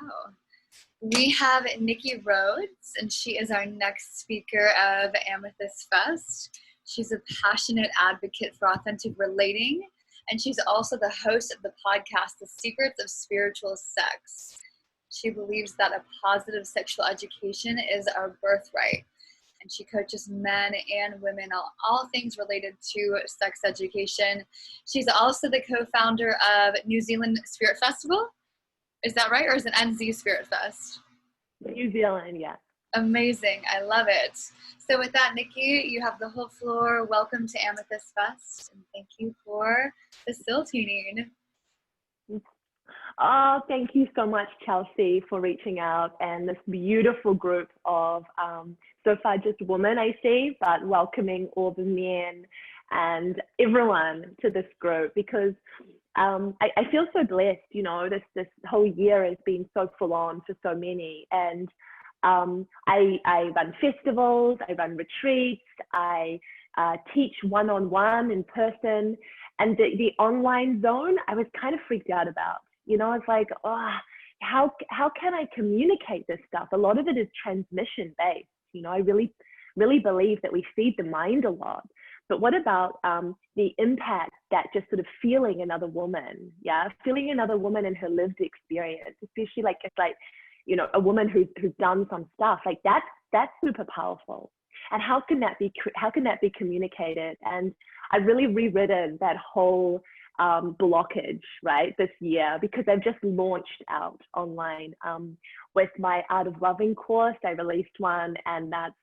go. We have Nikki Rhodes, and she is our next speaker of Amethyst Fest. She's a passionate advocate for authentic relating, and she's also the host of the podcast, The Secrets of Spiritual Sex. She believes that a positive sexual education is our birthright, and she coaches men and women on all things related to sex education. She's also the co-founder of New Zealand Spirit Festival. Is that right? Or is it NZ Spirit Fest? New Zealand, yeah. Amazing. I love it. So with that, Nikki, you have the whole floor. Welcome to Amethyst Fest, and thank you for facilitating. Oh, thank you so much, Chelsea, for reaching out, and this beautiful group of so far just women I see, but welcoming all the men and everyone to this group, because I feel so blessed. You know, this whole year has been so full on for so many, and I run festivals, I run retreats, I teach one-on-one in person, and the online zone I was kind of freaked out about. You know, it's like, oh, how can I communicate this stuff? A lot of it is transmission based. You know, I really believe that we feed the mind a lot. But what about the impact that just sort of feeling another woman, feeling another woman in her lived experience, especially like it's like, you know, a woman who's done some stuff like that's super powerful. And how can that be communicated? And I've really rewritten that whole blockage, right, this year, because I've just launched out online with my Art of Loving course. I released one, and that's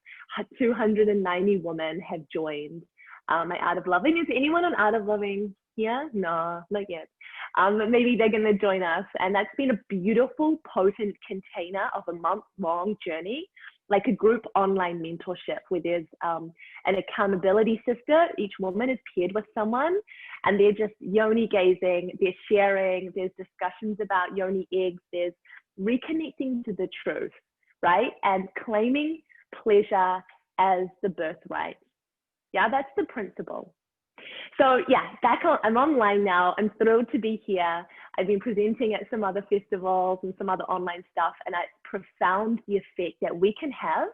290 women have joined my Art of Loving. Is anyone on Art of Loving here? No, not yet. Maybe they're going to join us. And that's been a beautiful, potent container of a month-long journey, like a group online mentorship where there's an accountability sister. Each woman is paired with someone, and they're just yoni gazing, they're sharing, there's discussions about yoni eggs, there's reconnecting to the truth, right? And claiming pleasure as the birthright. Yeah, that's the principle. So yeah, I'm online now. I'm thrilled to be here. I've been presenting at some other festivals and some other online stuff, and it's profound the effect that we can have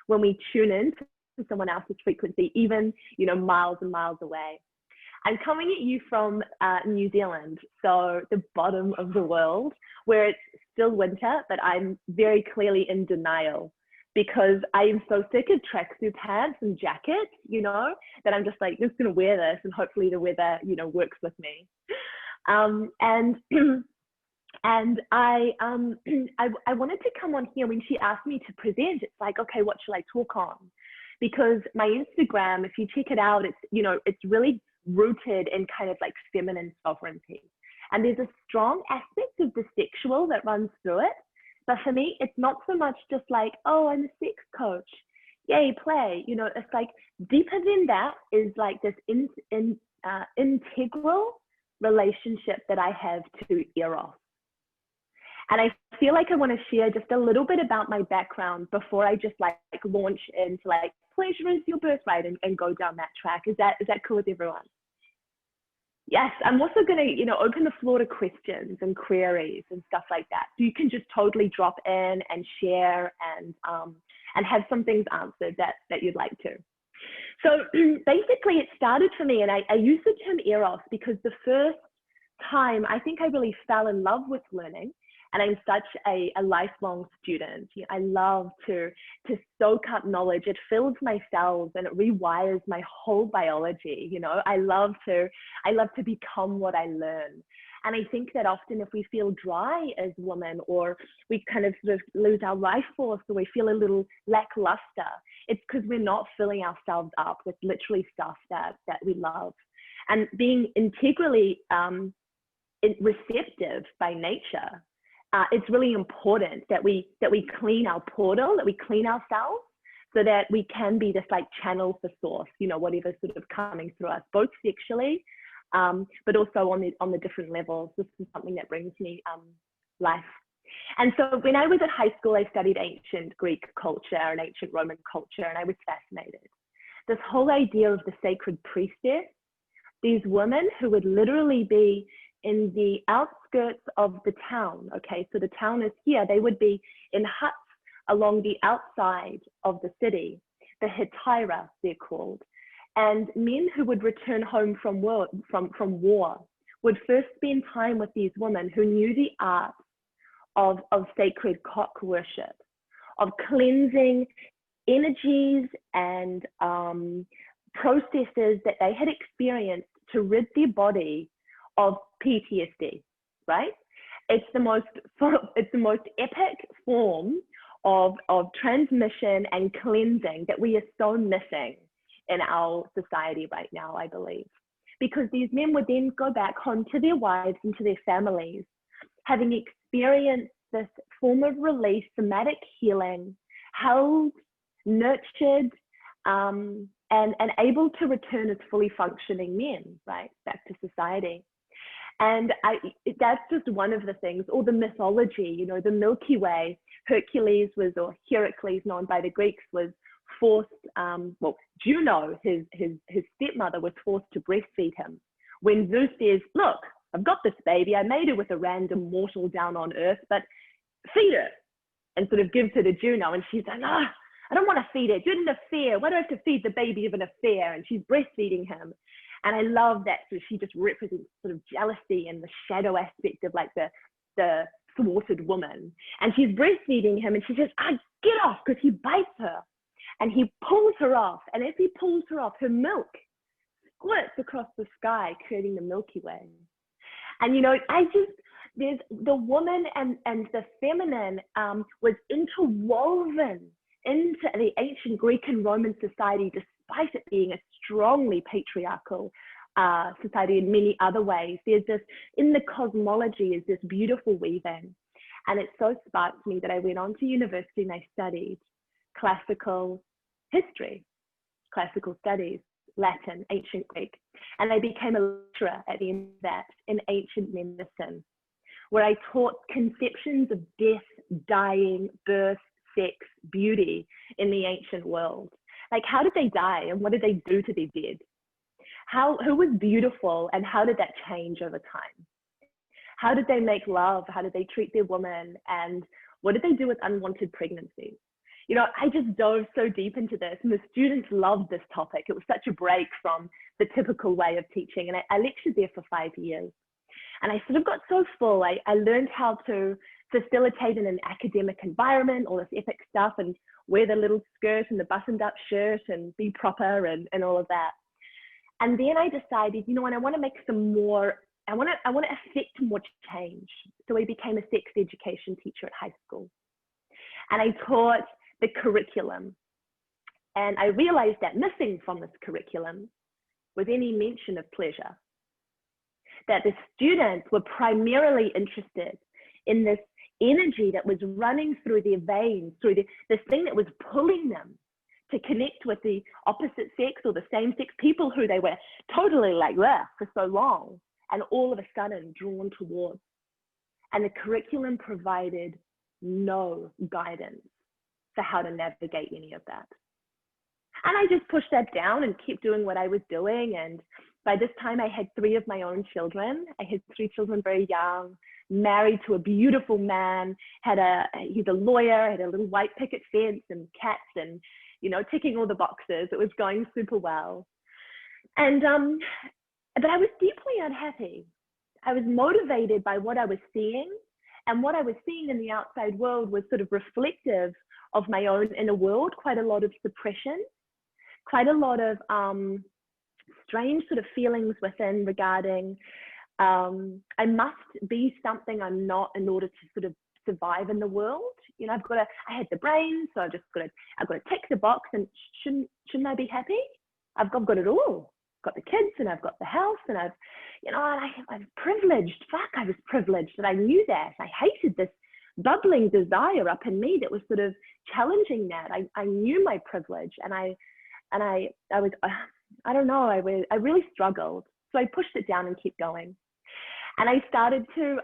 when we tune in to someone else's frequency, even, you know, miles and miles away. I'm coming at you from New Zealand, so the bottom of the world, where it's still winter, but I'm very clearly in denial, because I am so sick of tracksuit pants and jackets, you know, that I'm just like, just gonna wear this, and hopefully the weather, you know, works with me. And I wanted to come on here when she asked me to present. It's like, okay, what shall I talk on? Because my Instagram, if you check it out, it's, you know, it's really rooted in kind of like feminine sovereignty. And there's a strong aspect of the sexual that runs through it. But for me, it's not so much just like, oh, I'm a sex coach, yay, play. You know, it's like deeper than that is like this integral relationship that I have to Eros. And I feel like I want to share just a little bit about my background before I just like launch into like pleasure is your birthright and go down that track. Is that cool with everyone? Yes, I'm also going to, you know, open the floor to questions and queries and stuff like that. So you can just totally drop in and share and have some things answered that you'd like to. So basically it started for me, and I use the term Eros because the first time I think I really fell in love with learning, and I'm such a lifelong student. You know, I love to soak up knowledge. It fills my cells and it rewires my whole biology. You know, I love to become what I learn. And I think that often if we feel dry as women, or we kind of sort of lose our life force, or we feel a little lackluster, it's because we're not filling ourselves up with literally stuff that we love. And being integrally receptive by nature, it's really important that we clean our portal, that we clean ourselves, so that we can be this like channel for source, you know, whatever's sort of coming through us, both sexually, but also on the different levels. This is something that brings me life. And so when I was at high school, I studied ancient Greek culture and ancient Roman culture, and I was fascinated. This whole idea of the sacred priestess, these women who would literally be in the outskirts of the town. Okay, so the town is here. They would be in huts along the outside of the city, the hetira, they're called. And men who would return home from war would first spend time with these women who knew the art of sacred cock worship, of cleansing energies and processes that they had experienced to rid their body of PTSD, right? It's the most epic form of transmission and cleansing that we are so missing in our society right now, I believe. Because these men would then go back home to their wives and to their families, having experienced this form of release, somatic healing, held, nurtured, and able to return as fully functioning men, right, back to society. And that's just one of the things, or the mythology, you know, the Milky Way. Hercules was, or Heracles, known by the Greeks, was forced, well, Juno, his stepmother, was forced to breastfeed him. When Zeus says, look, I've got this baby, I made her with a random mortal down on earth, but feed her, and sort of gives her to Juno. And she's like, I don't want to feed it. Do an affair. Why do I have to feed the baby of an affair? And she's breastfeeding him. And I love that. So she just represents sort of jealousy and the shadow aspect of like the thwarted woman. And she's breastfeeding him and she says, get off, because he bites her. And he pulls her off. And as he pulls her off, her milk squirts across the sky, creating the Milky Way. And, you know, there's the woman and the feminine was interwoven into the ancient Greek and Roman society, despite it being a strongly patriarchal society in many other ways. There's this, in the cosmology, is this beautiful weaving. And it so sparked me that I went on to university and I studied classical history, classical studies, Latin, ancient Greek. And I became a lecturer at the end of that in ancient medicine, where I taught conceptions of death, dying, birth, sex, beauty in the ancient world. Like, how did they die and what did they do to their dead? Who was beautiful and how did that change over time? How did they make love? How did they treat their women? And what did they do with unwanted pregnancies? You know, I just dove so deep into this, and the students loved this topic. It was such a break from the typical way of teaching. And I lectured there for 5 years. And I sort of got so full. I learned how to facilitate in an academic environment, all this epic stuff, and wear the little skirt and the buttoned up shirt and be proper and all of that. And then I decided, you know, and I want to make some more, I want to affect more change. So I became a sex education teacher at high school. And I taught the curriculum. And I realized that missing from this curriculum was any mention of pleasure. That the students were primarily interested in this energy that was running through their veins, through this thing that was pulling them to connect with the opposite sex or the same sex people who they were totally like that for so long, and all of a sudden drawn towards. And the curriculum provided no guidance for how to navigate any of that. And I just pushed that down and kept doing what I was doing. And by this time I had 3 of my own children. I had 3 children very young, married to a beautiful man, he's a lawyer, had a little white picket fence and cats and, you know, ticking all the boxes. It was going super well. And, but I was deeply unhappy. I was motivated by what I was seeing, and what I was seeing in the outside world was sort of reflective of my own inner world, quite a lot of suppression, quite a lot of strange sort of feelings within regarding I must be something I'm not in order to sort of survive in the world. You know, I had the brain, so I've got to tick the box, and shouldn't I be happy? I've got it all. I've got the kids and I've got the house and I'm privileged. Fuck, I was privileged, and I knew that. I hated this bubbling desire up in me that was sort of challenging that. I knew my privilege, and I was, I don't know, I really struggled. So I pushed it down and kept going. And I started to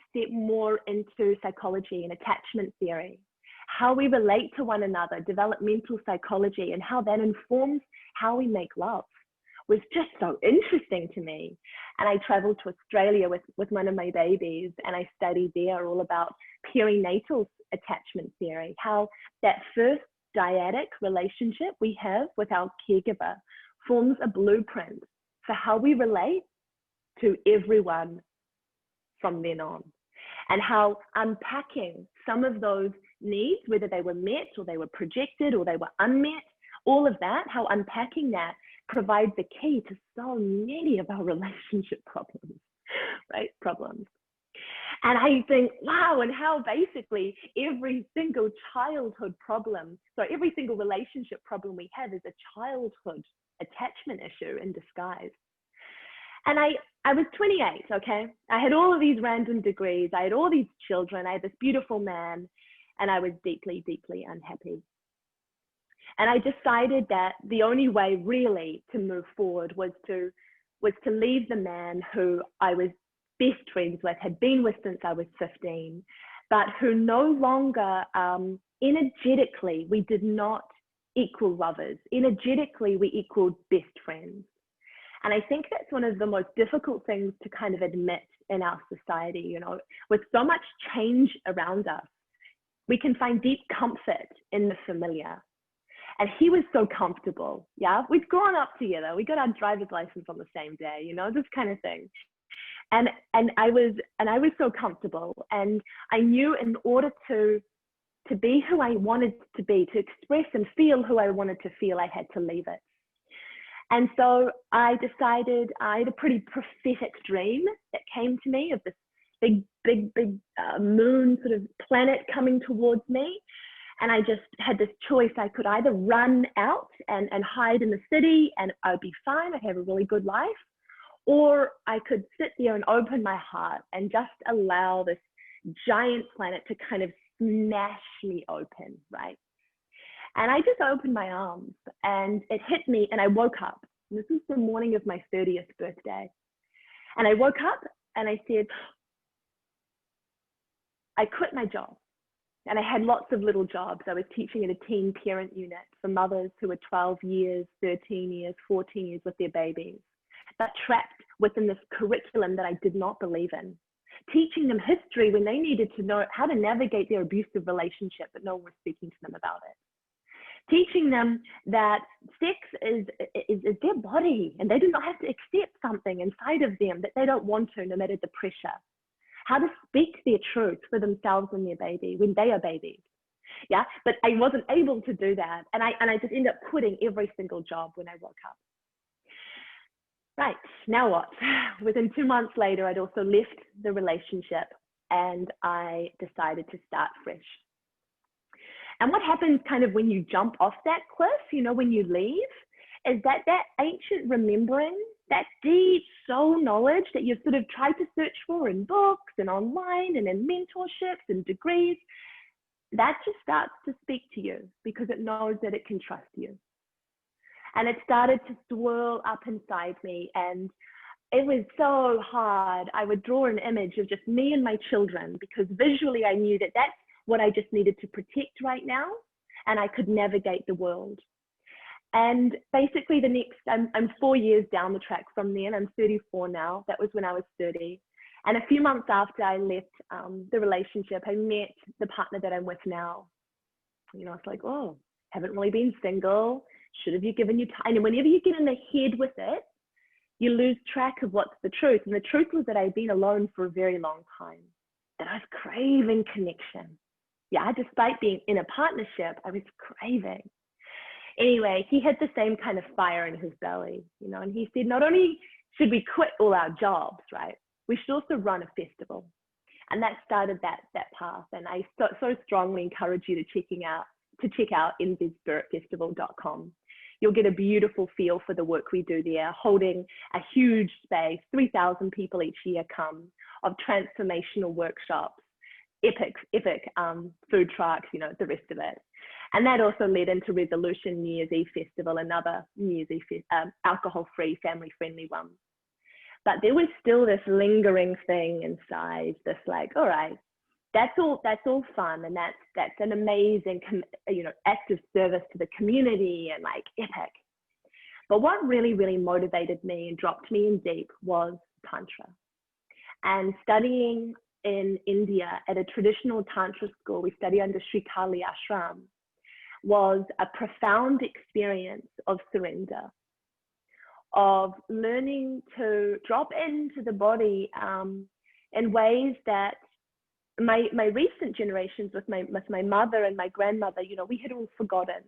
step more into psychology and attachment theory, how we relate to one another, developmental psychology, and how that informs how we make love. was just so interesting to me. And I traveled to Australia with one of my babies, and I studied there all about perinatal attachment theory, how that first dyadic relationship we have with our caregiver forms a blueprint for how we relate to everyone from then on, and how unpacking some of those needs, whether they were met or they were projected or they were unmet, all of that, how unpacking that provides the key to so many of our relationship problems, right? Problems. And I think, wow, and how basically every single childhood problem, so every single relationship problem we have is a childhood attachment issue in disguise. And I was 28, okay? I had all of these random degrees. I had all these children. I had this beautiful man, and I was deeply, deeply unhappy. And I decided that the only way really to move forward was to leave the man who I was best friends with, had been with since I was 15, but who no longer, energetically, we did not equal lovers. Energetically, we equaled best friends. And I think that's one of the most difficult things to kind of admit in our society, you know, with so much change around us, we can find deep comfort in the familiar. And he was so comfortable. Yeah, we've grown up together. We got our driver's license on the same day, you know, this kind of thing. And I was so comfortable. And I knew in order to be who I wanted to be, to express and feel who I wanted to feel, I had to leave it. And so I decided, I had a pretty prophetic dream that came to me of this big moon sort of planet coming towards me. And I just had this choice. I could either run out and hide in the city and I'd be fine, I'd have a really good life, or I could sit there and open my heart and just allow this giant planet to kind of smash me open, right? And I just opened my arms and it hit me and I woke up. This was the morning of my 30th birthday. And I woke up and I said, I quit my job. And I had lots of little jobs. I was teaching at a teen parent unit for mothers who were 12 years, 13 years, 14 years with their babies, but trapped within this curriculum that I did not believe in. Teaching them history when they needed to know how to navigate their abusive relationship, but no one was speaking to them about it. Teaching them that sex is their body and they do not have to accept something inside of them that they don't want to, no matter the pressure. How to speak their truth for themselves and their baby when they are babies. Yeah, but I wasn't able to do that. And I just ended up quitting every single job when I woke up. Right, now what? Within 2 months later, I'd also left the relationship and I decided to start fresh. And what happens kind of when you jump off that cliff, you know, when you leave, is that ancient remembering, that deep soul knowledge that you've sort of tried to search for in books and online and in mentorships and degrees, that just starts to speak to you because it knows that it can trust you. And it started to swirl up inside me, and it was so hard. I would draw an image of just me and my children because visually I knew that that's what I just needed to protect right now, and I could navigate the world. And basically the next, I'm 4 years down the track from then. I'm 34 now. That was when I was 30. And a few months after I left the relationship, I met the partner that I'm with now. You know, it's like, oh, haven't really been single. Should have you given you time? And whenever you get in the head with it, you lose track of what's the truth. And the truth was that I'd been alone for a very long time, that I was craving connection. Yeah, despite being in a partnership, I was craving. Anyway, he had the same kind of fire in his belly, you know, and he said, not only should we quit all our jobs, right, we should also run a festival. And that started that path. And I so strongly encourage you to check out invizspiritfestival.com. You'll get a beautiful feel for the work we do there, holding a huge space, 3,000 people each year come, of transformational workshops, epic food trucks, you know, the rest of it. And that also led into Resolution New Year's Eve Festival, another New Year's Eve alcohol-free, family-friendly one. But there was still this lingering thing inside, this like, all right, that's all fun, and that's an amazing, you know, act of service to the community and like epic. But what really, really motivated me and dropped me in deep was Tantra. And studying in India at a traditional Tantra school, we study under Sri Kali Ashram, was a profound experience of surrender, of learning to drop into the body in ways that my recent generations with my mother and my grandmother, you know, we had all forgotten.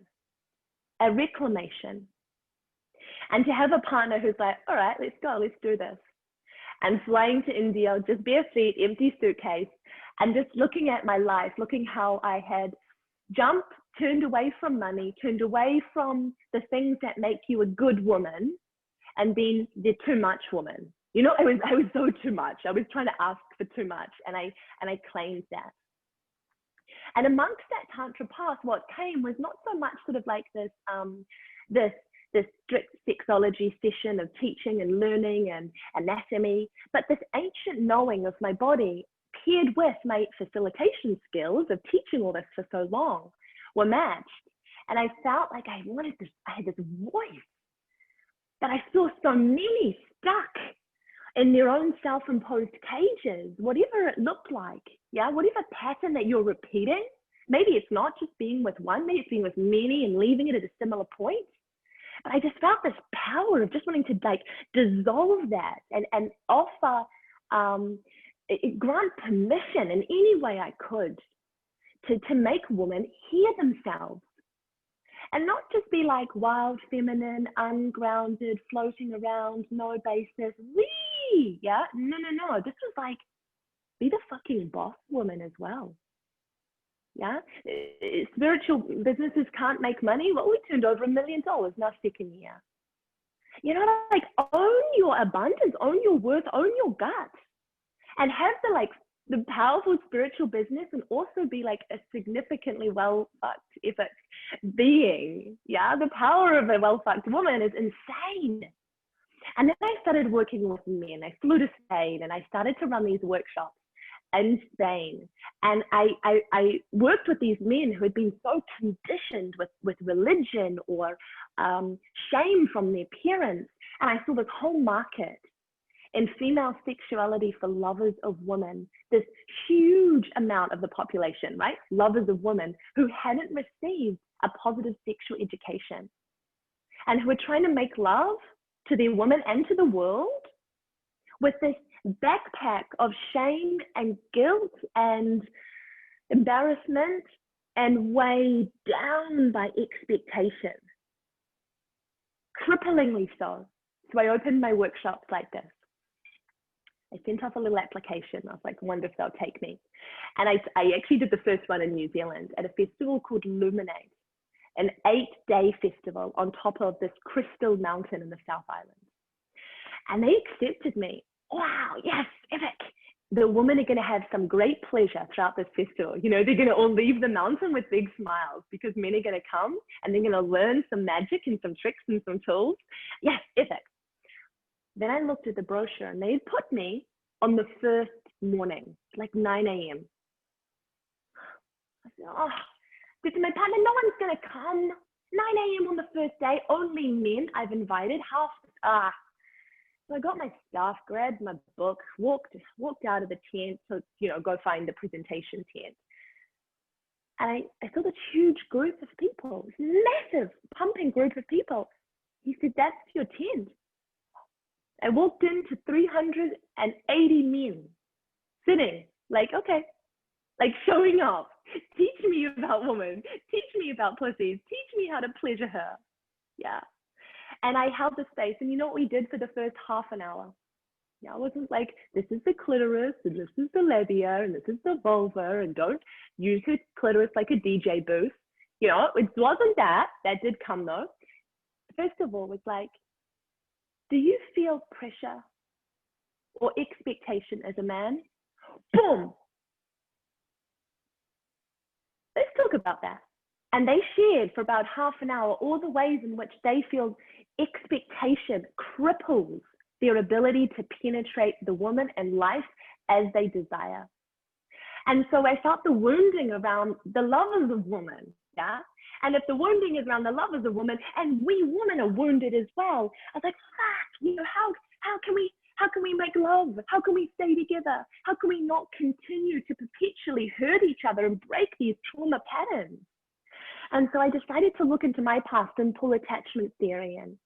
A reclamation. And to have a partner who's like, all right, let's go, let's do this. And flying to India, just bare feet, empty suitcase, and just looking at my life, looking how I had jumped, turned away from money, turned away from the things that make you a good woman, and been the too much woman. You know, I was so too much. I was trying to ask for too much, and I claimed that. And amongst that Tantra path, what came was not so much sort of like this strict sexology session of teaching and learning and anatomy, but this ancient knowing of my body paired with my facilitation skills of teaching all this for so long were matched. And I felt like I had this voice, but I saw so many stuck in their own self-imposed cages, whatever it looked like, yeah, whatever pattern that you're repeating. Maybe it's not just being with one, maybe it's being with many and leaving it at a similar point. But I just felt this power of just wanting to like dissolve that and offer, grant permission in any way I could to make women hear themselves. And not just be like wild, feminine, ungrounded, floating around, no basis, wee, yeah? No. This was like, be the fucking boss woman as well. Yeah, spiritual businesses can't make money. Well, we turned over $1 million in our second year. You know, like own your abundance, own your worth, own your gut, and have the powerful spiritual business, and also be like a significantly well-fucked epic being. Yeah, the power of a well-fucked woman is insane. And then I started working with men. I flew to Spain and I started to run these workshops in Spain. And I worked with these men who had been so conditioned with religion or shame from their parents. And I saw this whole market in female sexuality for lovers of women, this huge amount of the population, right? Lovers of women who hadn't received a positive sexual education and who were trying to make love to their women and to the world with this backpack of shame and guilt and embarrassment and weighed down by expectation, cripplingly so. So I opened my workshops like this. I sent off a little application. I was like, I wonder if they'll take me. And I actually did the first one in New Zealand at a festival called Luminate, an 8-day festival on top of this crystal mountain in the South Island. And they accepted me. Wow, yes, epic. The women are going to have some great pleasure throughout this festival. You know, they're going to all leave the mountain with big smiles because men are going to come and they're going to learn some magic and some tricks and some tools. Yes, epic. Then I looked at the brochure and they had put me on the first morning, like 9 a.m. I said, oh, this is my partner, no one's going to come. 9 a.m. on the first day, only men I've invited, So I got my stuff, grabbed my book, walked out of the tent to, go find the presentation tent. And I saw this huge group of people, this massive pumping group of people. He said, that's your tent. I walked into 380 men sitting like, okay, like showing off. Teach me about women. Teach me about pussies. Teach me how to pleasure her. Yeah. And I held the space. And you know what we did for the first half an hour? Yeah, I wasn't like, this is the clitoris and this is the labia and this is the vulva and don't use the clitoris like a DJ booth. It wasn't that. That did come though. First of all, was like, do you feel pressure or expectation as a man? Boom. Let's talk about that. And they shared for about half an hour all the ways in which they feel expectation cripples their ability to penetrate the woman and life as they desire. And so I felt the wounding around the lovers of women, yeah? And if the wounding is around the love of the woman, and we women are wounded as well, I was like, fuck, you know, how can we make love? How can we stay together? How can we not continue to perpetually hurt each other and break these trauma patterns? And so I decided to look into my past and pull attachment theory in.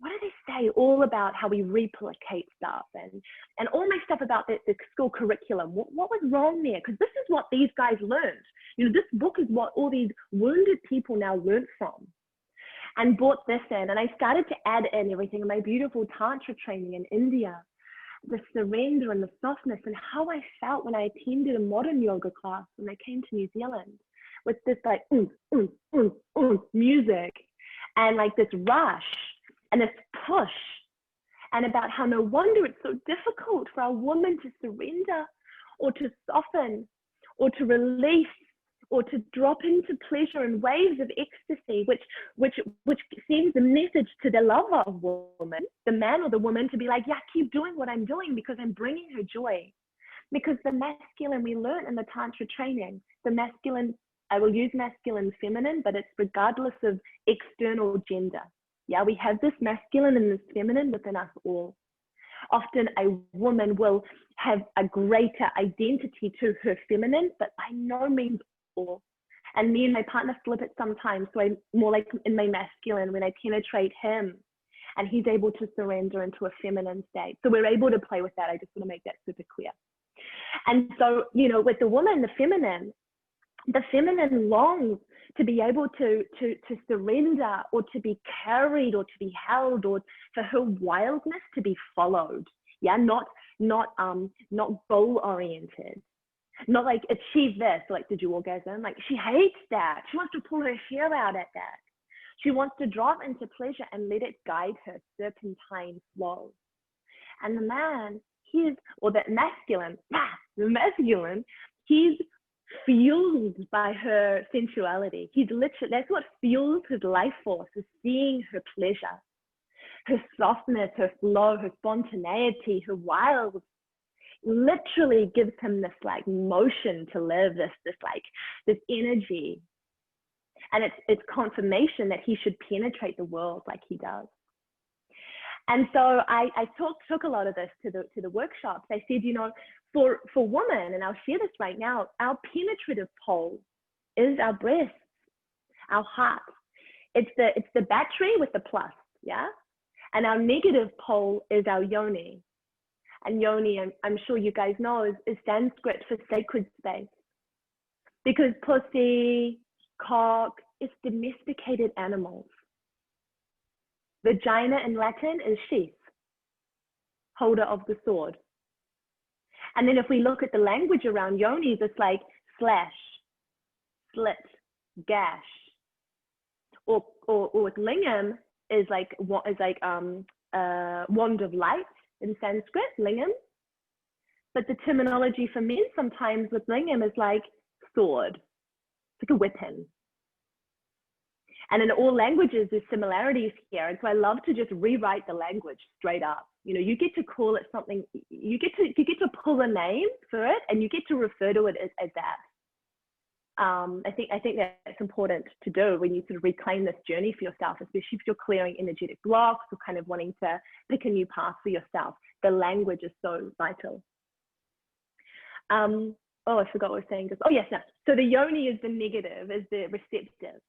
What do they say all about how we replicate stuff and all my stuff about the school curriculum? What was wrong there? Because this is what these guys learned. You know, this book is what all these wounded people now learned from. And brought this in, and I started to add in everything in my beautiful Tantra training in India, the surrender and the softness and how I felt when I attended a modern yoga class when I came to New Zealand with this like music and like this rush and this push, and about how no wonder it's so difficult for our women to surrender or to soften or to release or to drop into pleasure and waves of ecstasy, which sends a message to the lover of woman, the man or the woman, to be like, yeah, keep doing what I'm doing because I'm bringing her joy. Because the masculine we learn in the Tantra training, the masculine, I will use masculine, feminine, but it's regardless of external gender. Yeah, we have this masculine and this feminine within us all. Often a woman will have a greater identity to her feminine, but by no means all. And me and my partner flip it sometimes. So I'm more like in my masculine when I penetrate him and he's able to surrender into a feminine state. So we're able to play with that. I just want to make that super clear. And so, you know, with the woman, the feminine longs to be able to surrender or to be carried or to be held or for her wildness to be followed. Yeah, not goal oriented. Not like achieve this, like did you orgasm? Like she hates that. She wants to pull her hair out at that. She wants to drop into pleasure and let it guide her serpentine flow. And the man, the masculine, he's fueled by her sensuality. He's literally, that's what fuels his life force, is seeing her pleasure, her softness, her flow, her spontaneity, her wild, literally gives him this like motion to live, this energy. And it's confirmation that he should penetrate the world like he does. And so I took a lot of this to the workshops. I said, you know, for women, and I'll share this right now, our penetrative pole is our breasts, our heart. It's the battery with the plus, yeah? And our negative pole is our yoni. And yoni, I'm sure you guys know, is Sanskrit for sacred space. Because pussy, cock, is domesticated animals. Vagina in Latin is sheath, holder of the sword. And then if we look at the language around yonis, it's like slash, slit, gash. Or with lingam is like wand of light in Sanskrit, lingam. But the terminology for men sometimes with lingam is like sword. It's like a weapon. And in all languages, there's similarities here. And so I love to just rewrite the language straight up. You know, you get to call it something, you get to pull a name for it and you get to refer to it as that. I think that's important to do when you sort of reclaim this journey for yourself, especially if you're clearing energetic blocks or kind of wanting to pick a new path for yourself. The language is so vital. Oh, I forgot what I was saying. Oh, yes, no. So the yoni is the negative, is the receptive.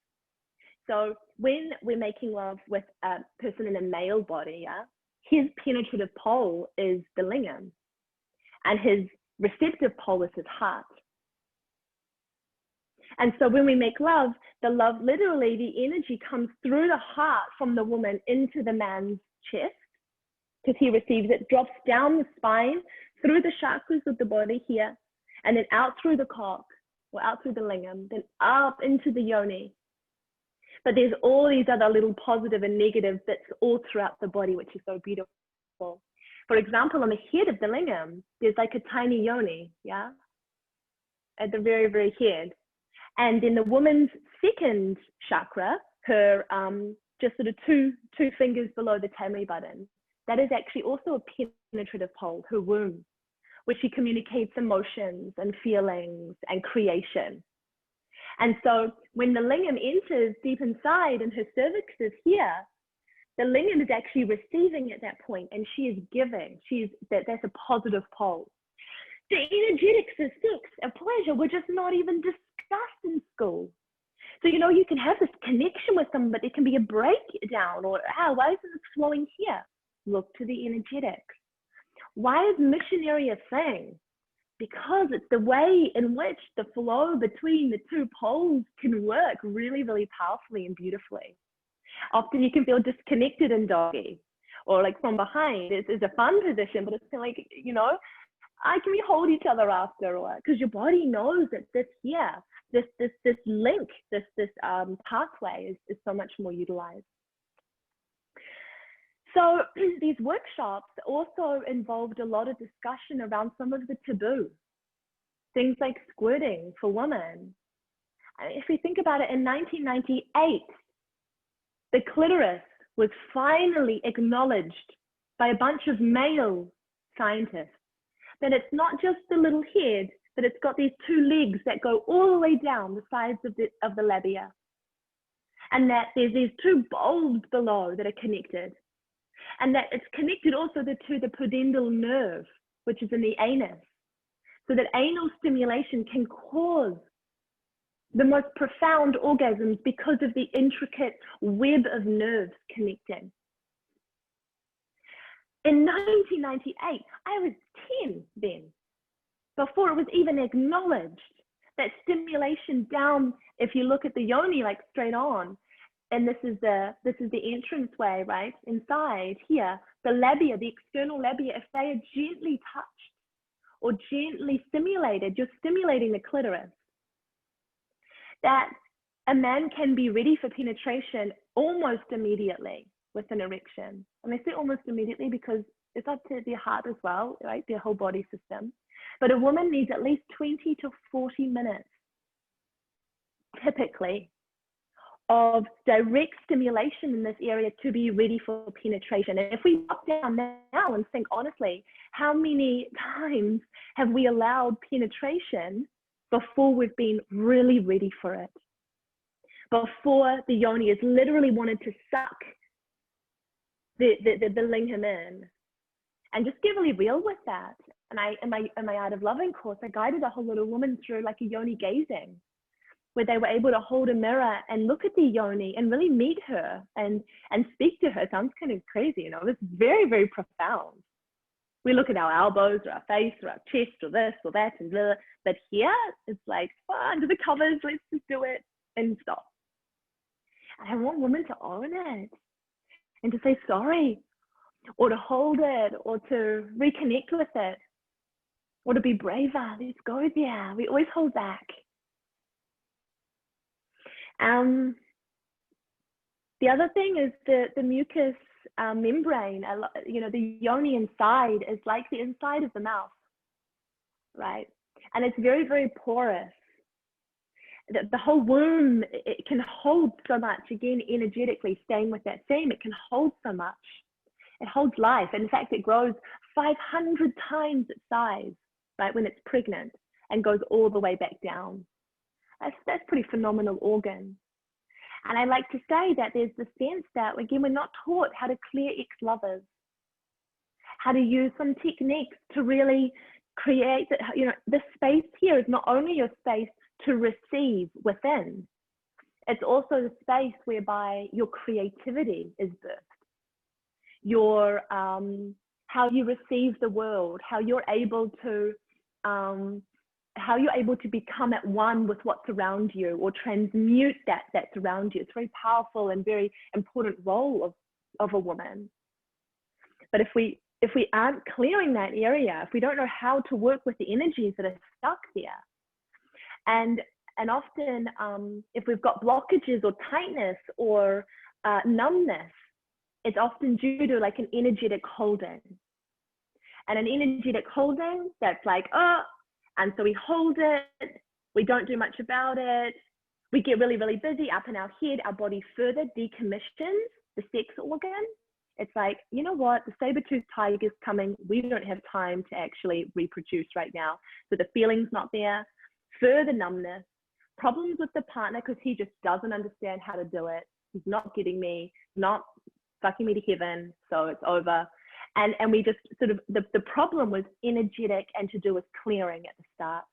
So when we're making love with a person in a male body, yeah, his penetrative pole is the lingam, and his receptive pole is his heart. And so when we make love, the love, literally the energy comes through the heart from the woman into the man's chest, because he receives it, drops down the spine, through the chakras of the body here, and then out through the cock, or out through the lingam, then up into the yoni. But there's all these other little positive and negative bits all throughout the body, which is so beautiful. For example, on the head of the lingam, there's like a tiny yoni, yeah, at the very, very head. And then the woman's second chakra, her just sort of two fingers below the tummy button, that is actually also a penetrative pole, her womb, which she communicates emotions and feelings and creation. And so when the lingam enters deep inside and her cervix is here, the lingam is actually receiving at that point, and she is giving. That's a positive pole. The energetics of sex and pleasure were just not even discussed in school. So, you know, you can have this connection with them, but there can be a breakdown, or, why isn't this flowing here? Look to the energetics. Why is missionary a thing? Because it's the way in which the flow between the two poles can work really, really powerfully and beautifully. Often you can feel disconnected in doggy, or like from behind. It's a fun position, but it's kind of like, you know, can we hold each other after, or because your body knows that this link, this pathway is so much more utilized. So these workshops also involved a lot of discussion around some of the taboo, things like squirting for women. If we think about it, in 1998, the clitoris was finally acknowledged by a bunch of male scientists, that it's not just the little head, but it's got these two legs that go all the way down the sides of the labia, and that there's these two bulbs below that are connected, and that it's connected also to the pudendal nerve, which is in the anus, so that anal stimulation can cause the most profound orgasms because of the intricate web of nerves connecting. In 1998, I was 10 then, before it was even acknowledged that stimulation down, if you look at the yoni, like straight on, and this is the entrance way, right? Inside here, the labia, the external labia, if they are gently touched or gently stimulated, you're stimulating the clitoris. That a man can be ready for penetration almost immediately with an erection. And I say almost immediately because it's up to their heart as well, right? Their whole body system. But a woman needs at least 20 to 40 minutes, typically, of direct stimulation in this area to be ready for penetration. And if we drop down now and think honestly, how many times have we allowed penetration before we've been really ready for it? Before the yoni has literally wanted to suck the lingam in. And just get really real with that. And in my Art of Loving course, I guided a whole lot of women through like a yoni gazing, where they were able to hold a mirror and look at the yoni and really meet her and speak to her. It sounds kind of crazy, you know, it's very, very profound. We look at our elbows or our face or our chest or this or that and blah, but here it's like, under the covers, let's just do it and stop. And I want women to own it and to say sorry, or to hold it, or to reconnect with it, or to be braver. Let's go there. We always hold back. The other thing is the mucous membrane. You know, the yoni inside is like the inside of the mouth, right? And it's very, very porous. The whole womb, it can hold so much. Again, energetically, staying with that theme, it can hold so much. It holds life. In fact, it grows 500 times its size, right, when it's pregnant, and goes all the way back down. That's pretty phenomenal organ. And I like to say that there's the sense that, again, we're not taught how to clear ex-lovers, how to use some techniques to really create that, you know, the space here is not only your space to receive within, it's also the space whereby your creativity is birthed. Your how you receive the world, how you're able to become at one with what's around you, or transmute that's around you. It's a very powerful and very important role of a woman. But if we aren't clearing that area, if we don't know how to work with the energies that are stuck there, and often if we've got blockages or tightness or numbness, it's often due to like an energetic holding. And an energetic holding that's like, oh, and so we hold it, we don't do much about it, we get really, really busy up in our head, our body further decommissions the sex organ. It's like, you know what, the saber-toothed tiger's coming, we don't have time to actually reproduce right now. So the feeling's not there, further numbness, problems with the partner because he just doesn't understand how to do it. He's not getting me, not fucking me to heaven, so it's over. And we just sort of, the problem was energetic and to do with clearing at the start.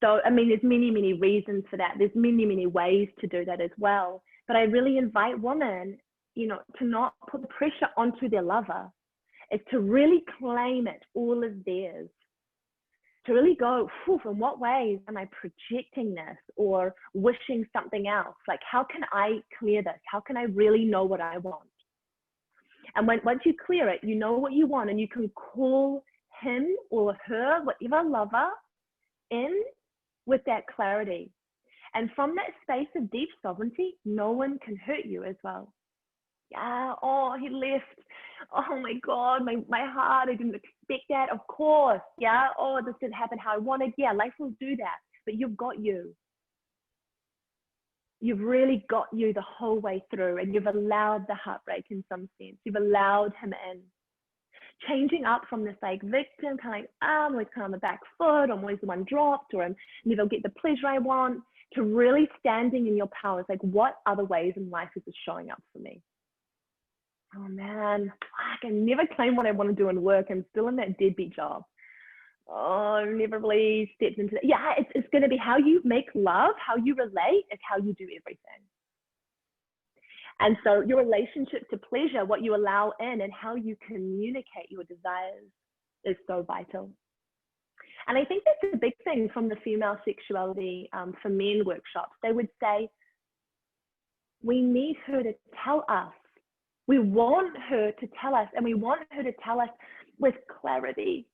So, I mean, there's many, many reasons for that. There's many, many ways to do that as well. But I really invite women, you know, to not put the pressure onto their lover. It's to really claim it all as theirs. To really go, in what ways am I projecting this or wishing something else? Like, how can I clear this? How can I really know what I want? And once you clear it, you know what you want, and you can call him or her, whatever lover, in with that clarity. And from that space of deep sovereignty, no one can hurt you as well. Yeah, oh, he left. Oh my God, my heart, I didn't expect that. Of course, yeah. Oh, this didn't happen how I wanted. Yeah, life will do that. But you've got you. You've really got you the whole way through, and you've allowed the heartbreak in some sense. You've allowed him in. Changing up from this like victim, kind of like, I'm always kind of on the back foot, I'm always the one dropped, or I'm never get the pleasure I want, to really standing in your power. It's like, what other ways in life is this showing up for me? Oh man, I can never claim what I want to do in work. I'm still in that deadbeat job. Oh, I've never really stepped into that. Yeah, it's going to be how you make love, how you relate is how you do everything. And so your relationship to pleasure, what you allow in and how you communicate your desires is so vital. And I think that's a big thing from the female sexuality for men workshops. They would say, we need her to tell us. We want her to tell us, and we want her to tell us with clarity.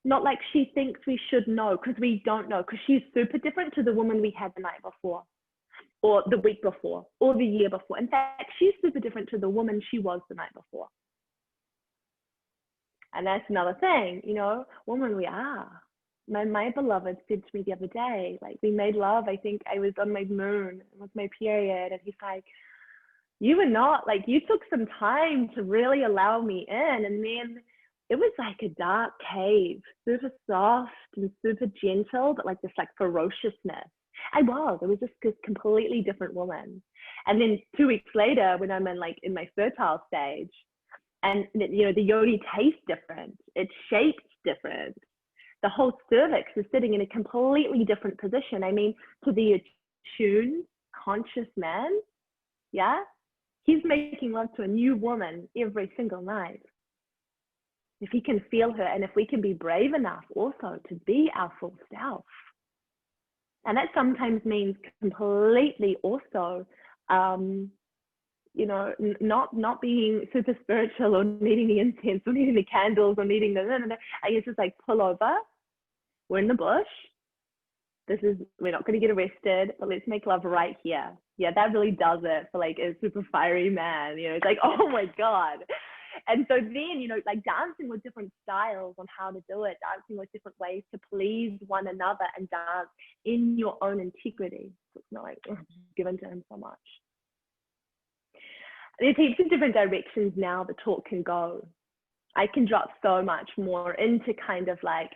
Not like she thinks we should know, because we don't know, because she's super different to the woman we had the night before, or the week before, or the year before. In fact, she's super different to the woman she was the night before. And that's another thing, you know, woman we are. My beloved said to me the other day, like, we made love, I think I was on my moon, it was my period, and he's like, you were not, like, you took some time to really allow me in, and then it was like a dark cave, super soft and super gentle, but like this like ferociousness. I was just this completely different woman. And then 2 weeks later, when I'm in my fertile stage, and you know, the yoni tastes different, it's shaped different. The whole cervix is sitting in a completely different position. I mean, to the attuned, conscious man, yeah, he's making love to a new woman every single night. If he can feel her, and if we can be brave enough also to be our full self. And that sometimes means completely also, you know, not being super spiritual or needing the incense or needing the candles or needing the, I guess it's like, pull over, we're in the bush. We're not going to get arrested, but let's make love right here. Yeah, that really does it for like a super fiery man. You know, it's like, oh my God. And so then, you know, like dancing with different styles on how to do it, dancing with different ways to please one another and dance in your own integrity. So it's not like, oh, given to him so much. There's heaps of different directions now the talk can go. I can drop so much more into kind of like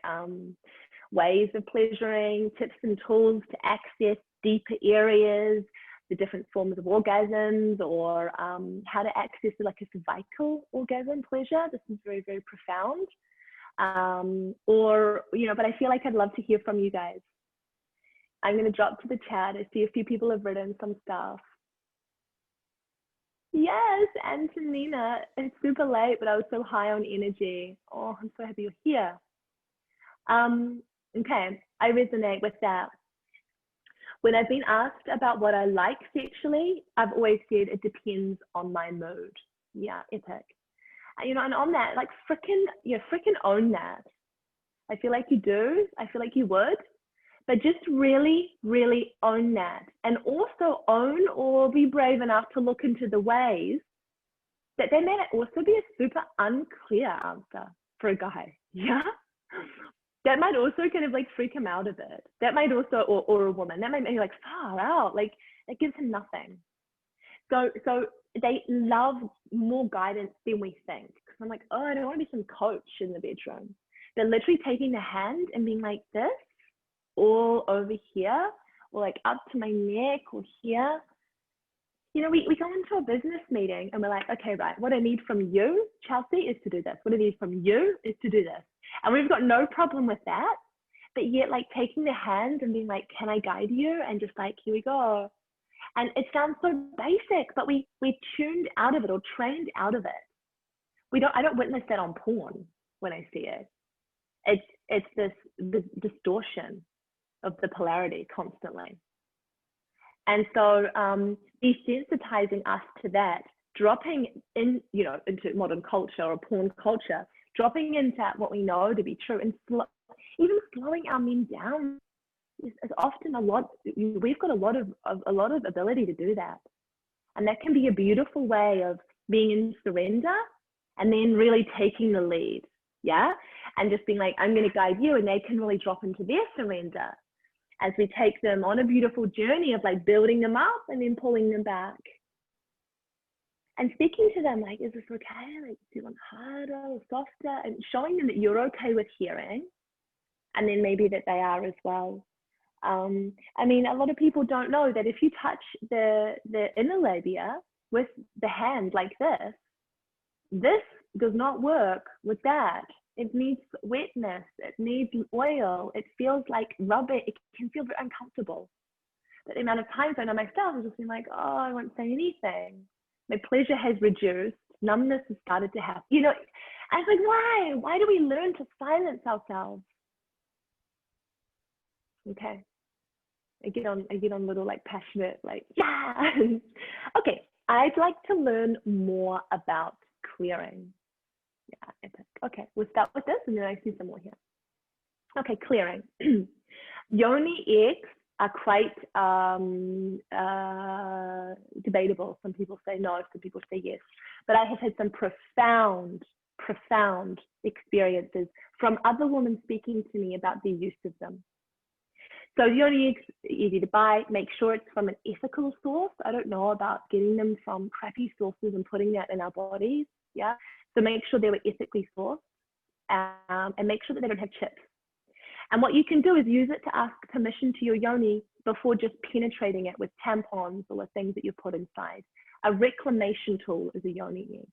ways of pleasuring, tips and tools to access deeper areas, the different forms of orgasms, or how to access like a cervical orgasm pleasure. This is very, very profound. Or, you know, but I feel like I'd love to hear from you guys. I'm going to drop to the chat. I see a few people have written some stuff. Yes, Antonina, it's super late, but I was so high on energy. Oh, I'm so happy you're here. Okay, I resonate with that. When I've been asked about what I like sexually, I've always said it depends on my mood. Yeah, epic. You know, and on that, like freaking own that. I feel like you do. I feel like you would. But just really, really own that. And also own or be brave enough to look into the ways that they may also be a super unclear answer for a guy. Yeah? That might also kind of like freak him out a bit. That might also, or a woman, that might be like far out, like it gives him nothing. So they love more guidance than we think. Because I'm like, oh, I don't want to be some coach in the bedroom. They're literally taking the hand and being like this. all over here, or like up to my neck or here. You know, we go into a business meeting and we're like, okay, right, what I need from you, Chelsea, is to do this. What I need from you is to do this. And we've got no problem with that. But yet, like, taking the hand and being like, can I guide you? And just like, here we go. And it sounds so basic, but we tuned out of it or trained out of it. I don't witness that on porn when I see it. It's this distortion of the polarity constantly. And so desensitizing us to that, dropping in, you know, into modern culture or porn culture, dropping into what we know to be true, and even slowing our men down is often a lot. We've got a lot of ability to do that, and that can be a beautiful way of being in surrender, and then really taking the lead, yeah, and just being like, I'm going to guide you, and they can really drop into their surrender as we take them on a beautiful journey of like building them up and then pulling them back. And speaking to them like, is this okay? Like, do you want harder or softer? And showing them that you're okay with hearing, and then maybe that they are as well. I mean, a lot of people don't know that if you touch the inner labia with the hand like this does not work with that. It needs wetness, it needs oil, it feels like rubber, it can feel very uncomfortable. But the amount of times I know myself, I've just been like, oh, I won't say anything. My pleasure has reduced, numbness has started to happen. You know, I was like, why? Why do we learn to silence ourselves? Okay. I get on little like passionate, like, yeah. Okay, I'd like to learn more about clearing. Yeah, okay, we'll start with this and then I see some more here. Okay, clearing. Yoni eggs are quite debatable. Some people say no, some people say yes. But I have had some profound experiences from other women speaking to me about the use of them. So yoni eggs are easy to buy. Make sure it's from an ethical source. I don't know about getting them from crappy sources and putting that in our bodies. Yeah. So make sure they were ethically sourced, and make sure that they don't have chips. And what you can do is use it to ask permission to your yoni before just penetrating it with tampons or with things that you put inside. A reclamation tool is a yoni egg.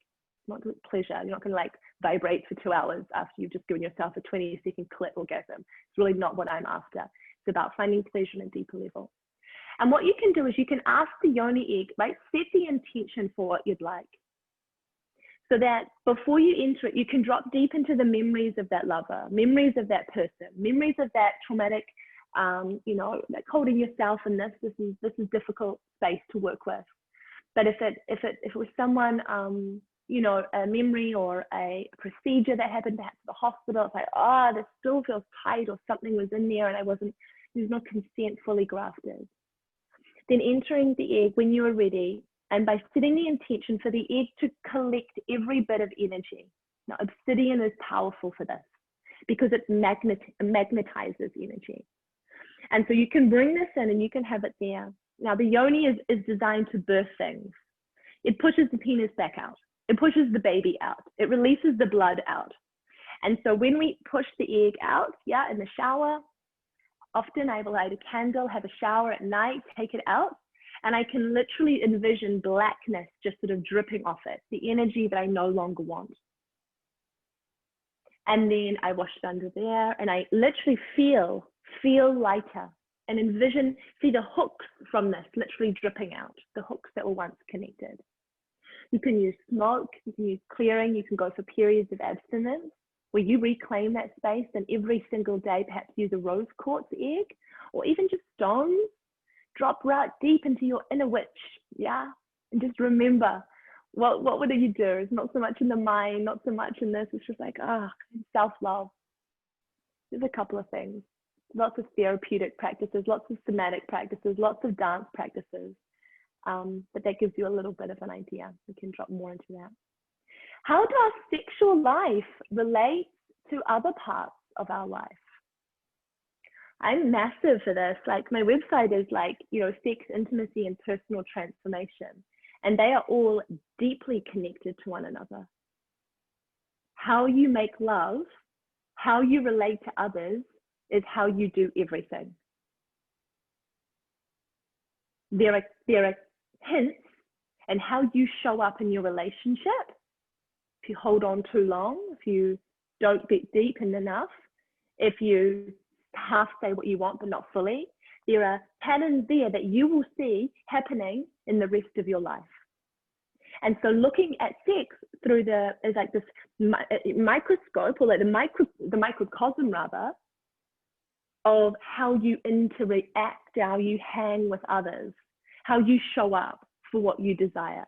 Not with pleasure. You're not going to like vibrate for 2 hours after you've just given yourself a 20-second clit orgasm. It's really not what I'm after. It's about finding pleasure on a deeper level. And what you can do is you can ask the yoni egg, right? Set the intention for what you'd like. So that before you enter it, you can drop deep into the memories of that lover, memories of that person, memories of that traumatic, you know, like holding yourself in this is difficult space to work with. But if it was someone, you know, a memory or a procedure that happened perhaps at the hospital, it's like, oh, this still feels tight, or something was in there and there's no consent fully grafted. Then entering the egg when you are ready, and by setting the intention for the egg to collect every bit of energy. Now, obsidian is powerful for this because it magnetizes energy. And so you can bring this in and you can have it there. Now, the yoni is designed to birth things. It pushes the penis back out. It pushes the baby out. It releases the blood out. And so when we push the egg out, yeah, in the shower, often I will light a candle, have a shower at night, take it out, and I can literally envision blackness just sort of dripping off it, the energy that I no longer want. And then I wash it under there, and I literally feel lighter, and envision, see the hooks from this literally dripping out, the hooks that were once connected. You can use smoke, you can use clearing, you can go for periods of abstinence where you reclaim that space, and every single day perhaps use a rose quartz egg, or even just stones. Drop right deep into your inner witch, yeah? And just remember, what would you do? It's not so much in the mind, not so much in this, it's just like, self-love. There's a couple of things. Lots of therapeutic practices, lots of somatic practices, lots of dance practices. But that gives you a little bit of an idea. We can drop more into that. How does sexual life relate to other parts of our life? I'm massive for this. Like, my website is like, you know, sex, intimacy, and personal transformation. And they are all deeply connected to one another. How you make love, how you relate to others, is how you do everything. There are hints in how you show up in your relationship. If you hold on too long, if you don't get deep in enough, if you half say what you want but not fully, there are patterns there that you will see happening in the rest of your life. And so looking at sex through is like this microscope, or like the microcosm rather, of how you interact, how you hang with others, how you show up for what you desire.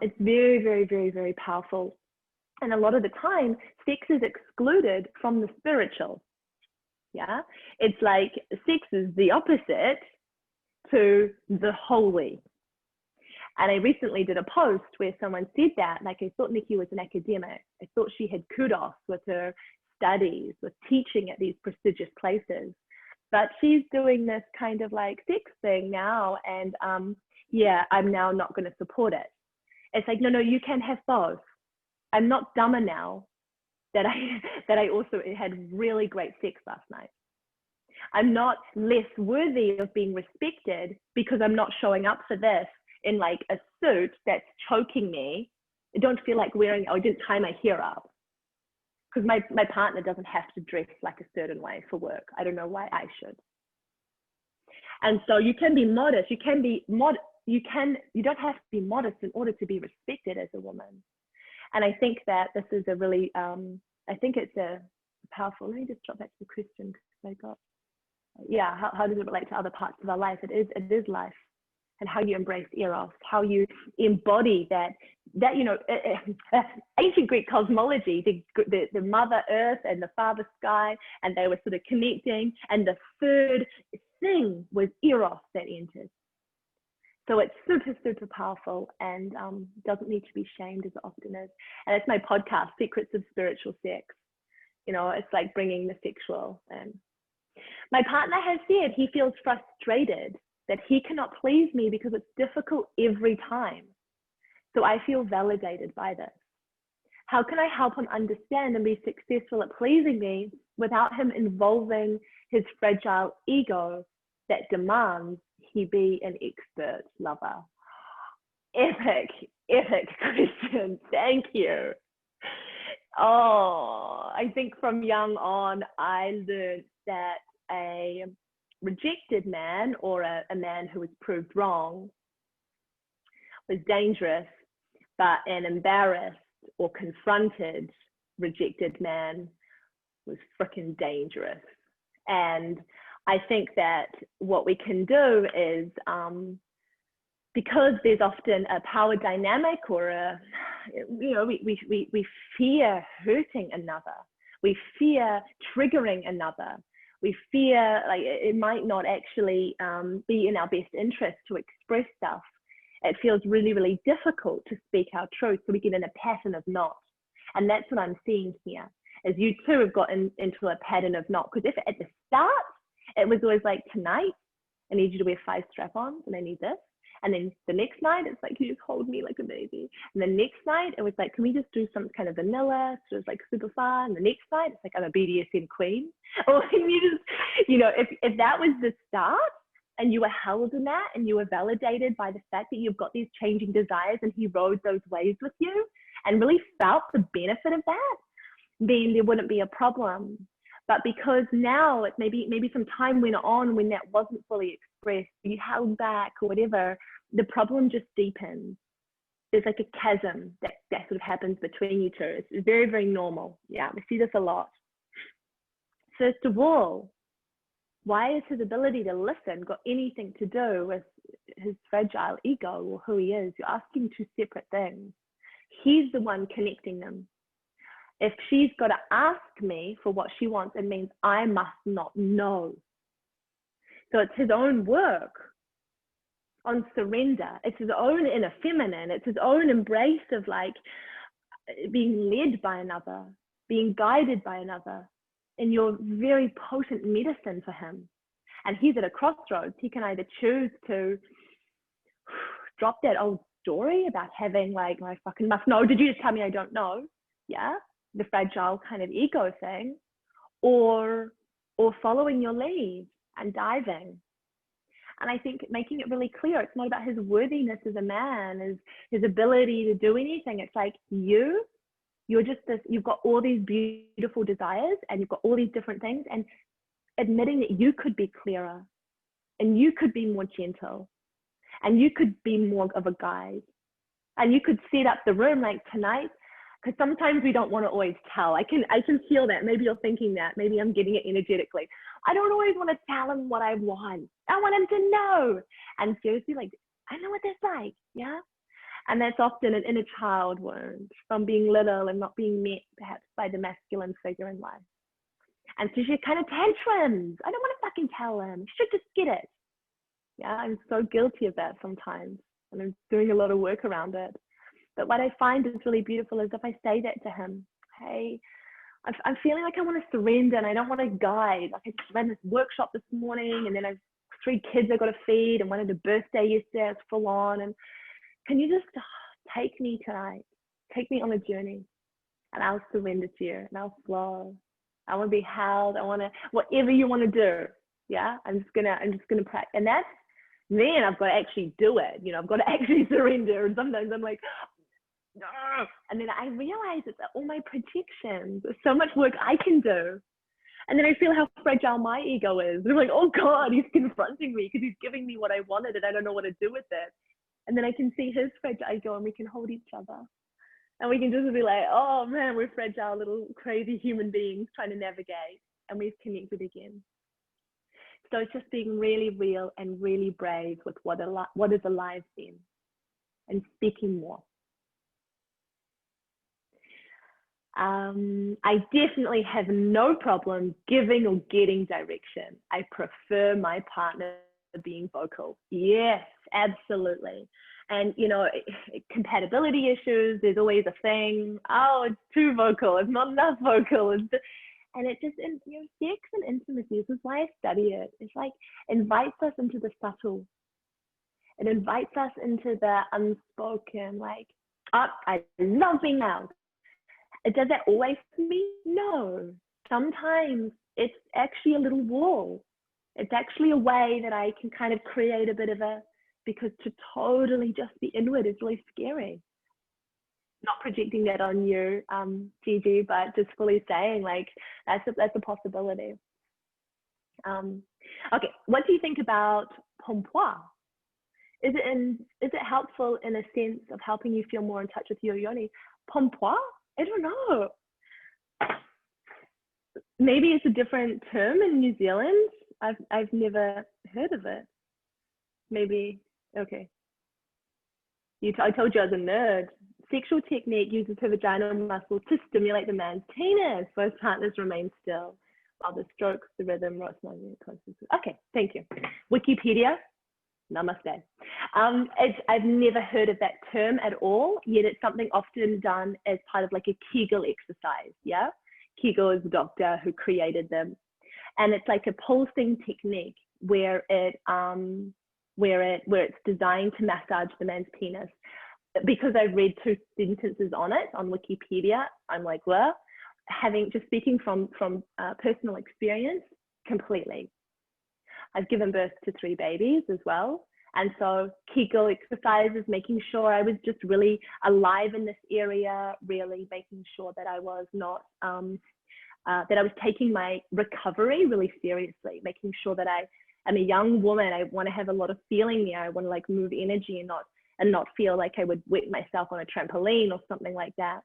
It's very, very, very, very powerful. And a lot of the time, sex is excluded from the spiritual. Yeah, it's like sex is the opposite to the holy. And I recently did a post where someone said that, like, I thought Nikki was an academic. I thought she had kudos with her studies, with teaching at these prestigious places. But she's doing this kind of like sex thing now. And yeah, I'm now not going to support it. It's like, no, you can have both. I'm not dumber now that I also had really great sex last night. I'm not less worthy of being respected because I'm not showing up for this in like a suit that's choking me. I don't feel like wearing, I didn't tie my hair up. Because my partner doesn't have to dress like a certain way for work. I don't know why I should. And so you can be modest. You don't have to be modest in order to be respected as a woman. And I think that this is a really, I think it's a powerful, let me just drop back to the question because I got, yeah, how does it relate to other parts of our life? It is life. And how you embrace eros, how you embody that you know, ancient Greek cosmology, the mother earth and the father sky, and they were sort of connecting, and the third thing was eros that entered. So it's super, super powerful, and doesn't need to be shamed as it often is. And it's my podcast, Secrets of Spiritual Sex. You know, it's like bringing the sexual. And my partner has said he feels frustrated that he cannot please me because it's difficult every time. So I feel validated by this. How can I help him understand and be successful at pleasing me without him involving his fragile ego that demands he be an expert lover? Epic question. Thank you. Oh, I think from young on, I learned that a rejected man, or a man who was proved wrong, was dangerous, but an embarrassed or confronted rejected man was freaking dangerous. And I think that what we can do is, because there's often a power dynamic, or we fear hurting another, we fear triggering another, we fear like it might not actually be in our best interest to express stuff. It feels really, really difficult to speak our truth, so we get in a pattern of not. And that's what I'm seeing here, is you too have got into a pattern of not. Because if at the start it was always like, tonight I need you to wear 5 strap-ons and I need this, and then the next night it's like, you just hold me like a baby, and the next night it was like, can we just do some kind of vanilla, so it's like super fun, and the next night it's like, I'm a BDSM queen. Or you just, you know, if that was the start, and you were held in that, and you were validated by the fact that you've got these changing desires, and he rode those waves with you and really felt the benefit of that, then there wouldn't be a problem. But because now it maybe some time went on when that wasn't fully expressed, you held back or whatever, the problem just deepens. There's like a chasm that sort of happens between you two. It's very, very normal. Yeah, we see this a lot. First of all, why is his ability to listen got anything to do with his fragile ego or who he is? You're asking 2 separate things. He's the one connecting them. If she's got to ask me for what she wants, it means I must not know. So it's his own work on surrender. It's his own inner feminine. It's his own embrace of like being led by another, being guided by another. And you're very potent medicine for him. And he's at a crossroads. He can either choose to drop that old story about having like, I fucking must know. Did you just tell me I don't know? Yeah, the fragile kind of ego thing. or or following your lead and diving. And I think making it really clear, it's not about his worthiness as a man, his ability to do anything. It's like you're just this, you've got all these beautiful desires and you've got all these different things, and admitting that you could be clearer and you could be more gentle and you could be more of a guide and you could set up the room like tonight. Because sometimes we don't want to always tell. I can feel that. Maybe you're thinking that. Maybe I'm getting it energetically. I don't always want to tell him what I want. I want him to know. And seriously, like, I know what that's like. Yeah. And that's often an inner child wound from being little and not being met perhaps by the masculine figure in life. And so she kind of tantrums. I don't want to fucking tell him. You should just get it. Yeah. I'm so guilty of that sometimes. And I'm doing a lot of work around it. But what I find is really beautiful is if I say that to him, hey, I'm feeling like I want to surrender and I don't want to guide. Like I just ran this workshop this morning and then I've 3 kids I got to feed and one had a birthday yesterday, it's full on. And can you just take me tonight? Take me on a journey and I'll surrender to you and I'll flow. I want to be held. I want to, whatever you want to do. Yeah, I'm just gonna practice. And that's, then I've got to actually do it. You know, I've got to actually surrender. And sometimes I'm like, and then I realize it's all my projections. There's so much work I can do. And then I feel how fragile my ego is. And I'm like, oh God, he's confronting me because he's giving me what I wanted and I don't know what to do with it. And then I can see his fragile ego and we can hold each other. And we can just be like, oh man, we're fragile little crazy human beings trying to navigate. And we've connected again. So it's just being really real and really brave with what is alive then and speaking more. I definitely have no problem giving or getting direction. I prefer my partner being vocal. Yes, absolutely. And, you know, compatibility issues, there's always a thing. Oh, it's too vocal. It's not enough vocal. And it just, you know, sex and intimacy, this is why I study it. It's like, invites us into the subtle. It invites us into the unspoken, like, oh, I love being loud. Does that always for me? No. Sometimes it's actually a little wall. It's actually a way that I can kind of create a bit of a, because to totally just be inward is really scary. Not projecting that on you, Gigi, but just fully saying like, that's a possibility. Okay, what do you think about pompoir? Is it helpful in a sense of helping you feel more in touch with your yoni? Pompoir? I don't know. Maybe it's a different term in New Zealand. I've never heard of it. Maybe, okay. I told you I was a nerd. Sexual technique uses her vaginal muscles to stimulate the man's penis. Both partners remain still while the strokes, the rhythm, okay, thank you. Wikipedia, namaste. I've never heard of that term at all, yet it's something often done as part of like a Kegel exercise, yeah? Kegel is the doctor who created them. And it's like a pulsing technique where it's designed to massage the man's penis. Because I read 2 sentences on it on Wikipedia, I'm like, well, speaking from personal experience, completely. I've given birth to 3 babies as well. And so Kegel exercises, making sure I was just really alive in this area, really making sure that I was not, that I was taking my recovery really seriously, making sure that I am a young woman. I want to have a lot of feeling there. I want to like move energy and not feel like I would wet myself on a trampoline or something like that.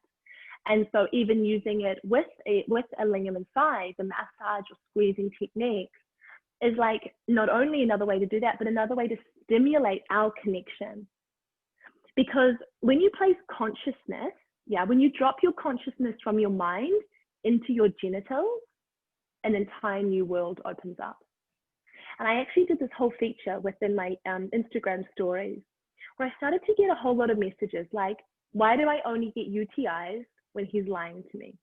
And so even using it with a lingam inside, the massage or squeezing technique is like not only another way to do that, but another way to stimulate our connection. Because when you place consciousness, when you drop your consciousness from your mind into your genitals, an entire new world opens up. And I actually did this whole feature within my Instagram stories, where I started to get a whole lot of messages like, why do I only get UTIs when he's lying to me?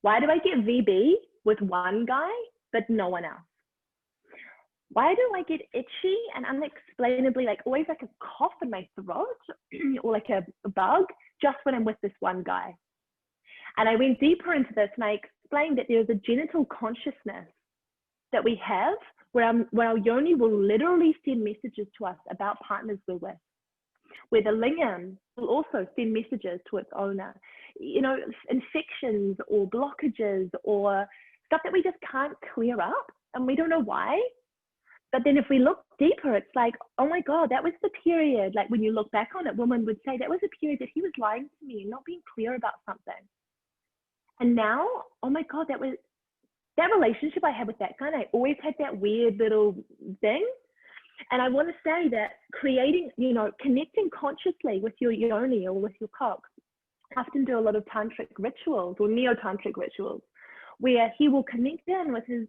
Why do I get VB with one guy, but no one else? Why do I get itchy and unexplainably, like always like a cough in my throat or like a bug just when I'm with this one guy? And I went deeper into this, and I explained that there's a genital consciousness that we have where our yoni will literally send messages to us about partners we're with, where the lingam will also send messages to its owner. You know, infections or blockages or stuff that we just can't clear up, and we don't know why. But then if we look deeper, it's like, oh my God, that was the period. Like when you look back on it, women would say that was a period that he was lying to me and not being clear about something. And now, oh my God, that relationship I had with that guy, I always had that weird little thing. And I want to say that creating, you know, connecting consciously with your yoni or with your cock, I often do a lot of tantric rituals or neo-tantric rituals where he will connect in with his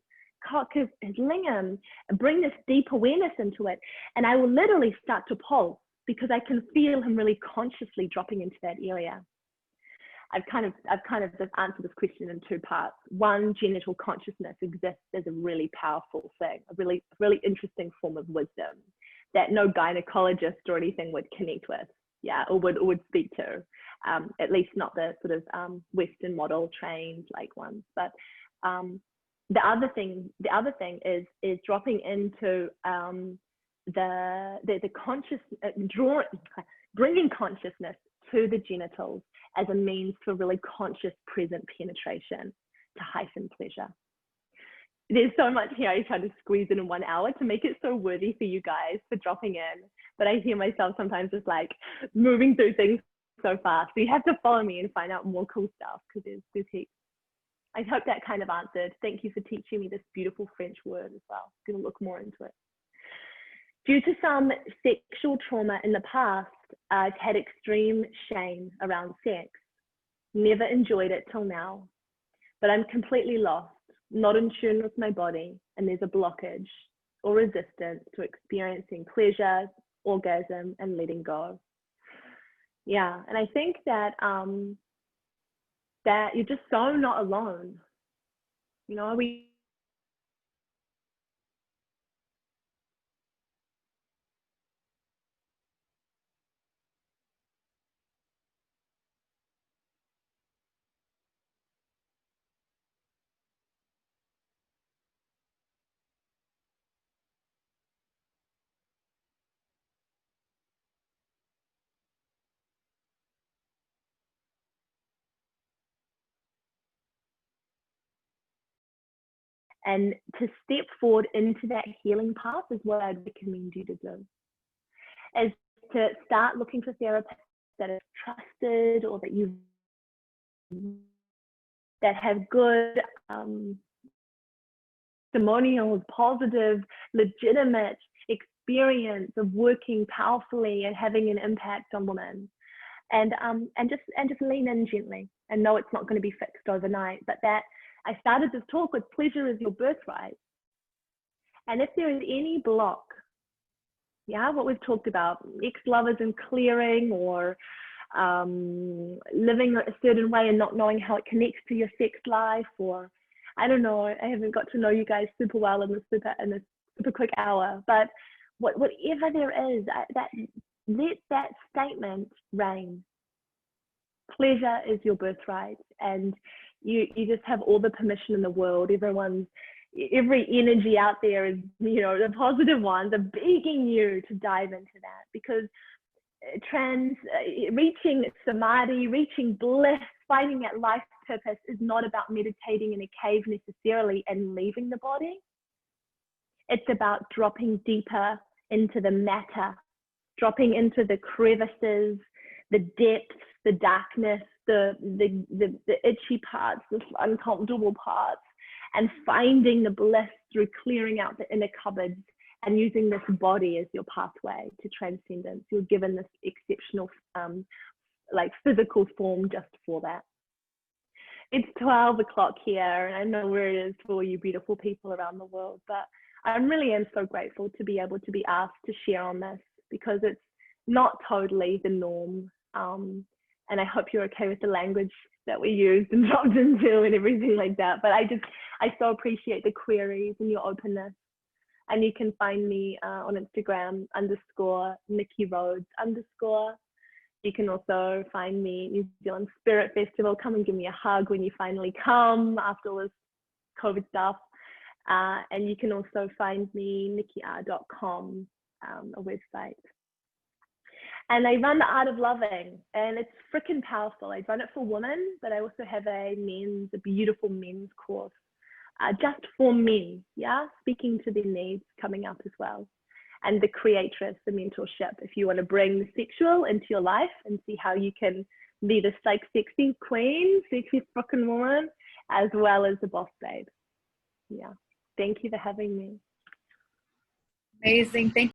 cock, his lingam, and bring this deep awareness into it. And I will literally start to pulse because I can feel him really consciously dropping into that area. I've kind of just answered this question in two parts. One, genital consciousness exists as a really powerful thing, a really interesting form of wisdom that no gynecologist or anything would connect with, yeah, or would speak to, at least not the sort of Western model trained like ones. But the other thing is dropping into the conscious, bringing consciousness to the genitals as a means for really conscious present penetration to heighten pleasure. There's so much here I try to squeeze in 1 hour to make it so worthy for you guys for dropping in, but I hear myself sometimes just like moving through things so fast. So you have to follow me and find out more cool stuff because there's heaps. I hope that kind of answered. Thank you for teaching me this beautiful French word as well. I'm going to look more into it. Due to some sexual trauma in the past, I've had extreme shame around sex. Never enjoyed it till now, but I'm completely lost, not in tune with my body, and there's a blockage or resistance to experiencing pleasure, orgasm, and letting go. Yeah, and I think that that you're just so not alone. You know, and to step forward into that healing path is what I'd recommend you to do. Is to start looking for therapists that are trusted or that have good testimonials, positive, legitimate experience of working powerfully and having an impact on women. And just lean in gently and know it's not going to be fixed overnight, but that I started this talk with pleasure is your birthright. And if there is any block, yeah, what we've talked about, ex-lovers and clearing, or living a certain way and not knowing how it connects to your sex life, or I don't know, I haven't got to know you guys super well in this super quick hour, but whatever there is, let that statement reign. Pleasure is your birthright, and you just have all the permission in the world. Every energy out there is, you know, the positive ones are begging you to dive into that, because reaching samadhi, reaching bliss, finding that life purpose is not about meditating in a cave necessarily and leaving the body. It's about dropping deeper into the matter, dropping into the crevices, the depths, the darkness, the itchy parts, the uncomfortable parts, and finding the bliss through clearing out the inner cupboards and using this body as your pathway to transcendence. You're given this exceptional like physical form just for that. It's 12 o'clock here, and I know where it is for you beautiful people around the world, but I really am so grateful to be able to be asked to share on this, because it's not totally the norm. And I hope you're okay with the language that we used and dropped into and everything like that. But I so appreciate the queries and your openness. And you can find me on Instagram _Nikki Rhodes _. You can also find me New Zealand Spirit Festival. Come and give me a hug when you finally come after all this COVID stuff. And you can also find me nikkiar.com, a website. And I run the Art of Loving, and it's freaking powerful. I run it for women, but I also have a beautiful men's course, just for men, yeah, speaking to their needs, coming up as well. And the Creatress, the mentorship, if you want to bring the sexual into your life and see how you can be this like sexy queen, sexy freaking woman, as well as the boss babe. Yeah. Thank you for having me. Amazing. Thank you.